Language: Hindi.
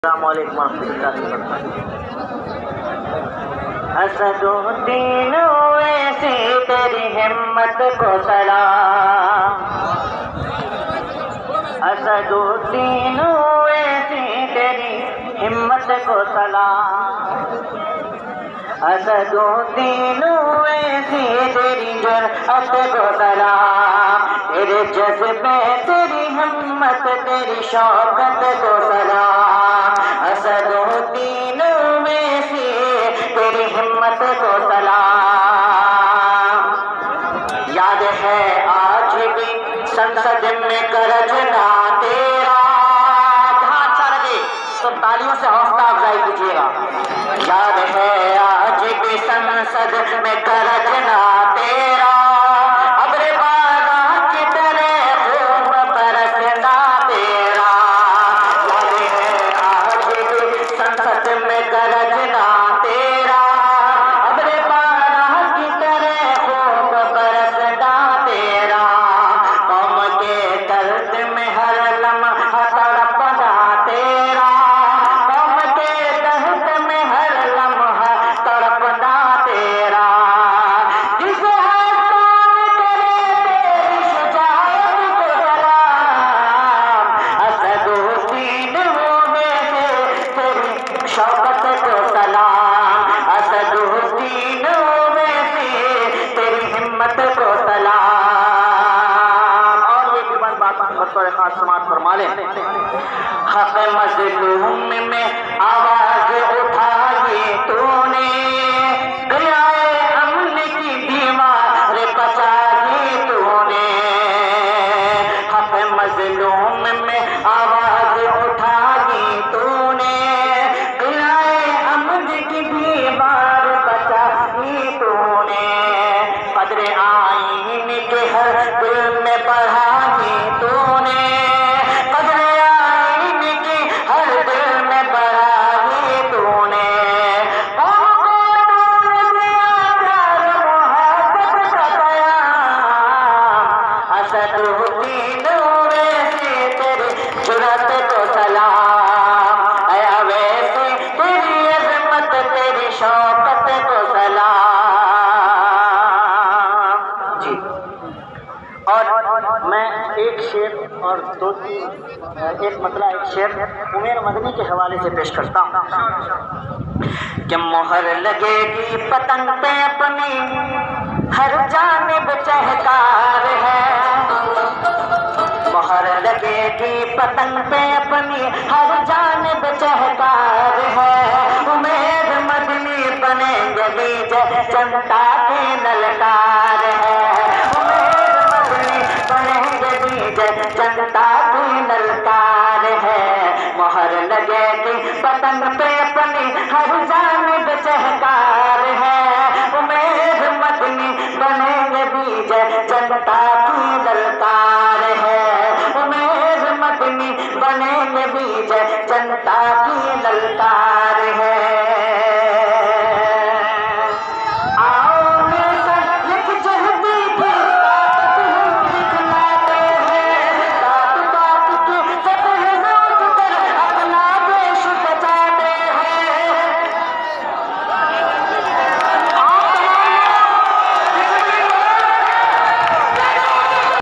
अस्सलामुअलैकुम वरहमतुल्लाहि वबरकातुहू। असदुद्दीन ओवैसी तेरी हिम्मत को सलाम। असदुद्दीन ओवैसी तेरी हिम्मत को सलाम। असदुद्दीन ओवैसी तेरी जुर्अत को सलाम। तेरे जज्बे तेरी हिम्मत तेरी शौकत को सलाम। असदुद्दीन ओवैसी तेरी हिम्मत को सलाम। याद है आज भी संसद में करजना तेरा। जहाँ अच्छा लगे तो तालियों से हौसला अफजाई कीजिएगा। याद है आज भी संसद में करजना तेरा। अबरे बादशाह की तरह खूब बरसना तेरा। याद है आज भी संसद में करजना तेरा। अबरे बादशाह की तरह खूब बरसना तेरा। कौम के दर्द में हर लम्हा तड़पना तेरा। कौम के दर्द में हर लम्हा तड़पना तेरा। जिसे हर कौन करे तेरी शुजाअत को सलाम। असदुद्दीन ओवैसी तेरी शौकत को सलाम। असदुद्दीन ओवैसी तेरी हिम्मत को सलाम। और ये भी बात बतौर खास समात फरमा लें। हक मज़लूम में आवाज उठाई तूने। गिराए अमन की दीवार बचाई तूने। हक मज़लूम में आवाज उठाई तूने। गिराए अमन की दीवार बचाई तूने। कद्र आईन के हर दिल में बढ़ाई तूने। कद्र आईन की हर दिल में बढ़ाई तूने। कौम को तूने दिया प्यार मोहब्बत का पैगाम। असदुद्दीन ओवैसी तेरी जुर्अत को सलाम। ऐ अवैसी तेरी अज़मत तेरी शौकत को सलाम। जी, और मैं एक शेर और दो तीन एक मतला एक शेर उमर मदनी के हवाले से पेश करता हूँ कि मोहर लगेगी पतंग पे अपनी हर जानिब चहकार है। मोहर लगेगी पतंग पे अपनी हर जानिब चहकार है। उमर मदनी बनेंगे विजय जनता की ललकार है। बनेंगे विजय जनता की ललकार है। मोहर लगेगी पतंग पे अपनी हर जानिब चहकार है। उमर मदनी बनेंगे विजय जनता की ललकार है। उमर मदनी बनेंगे विजय जनता की ललकार है।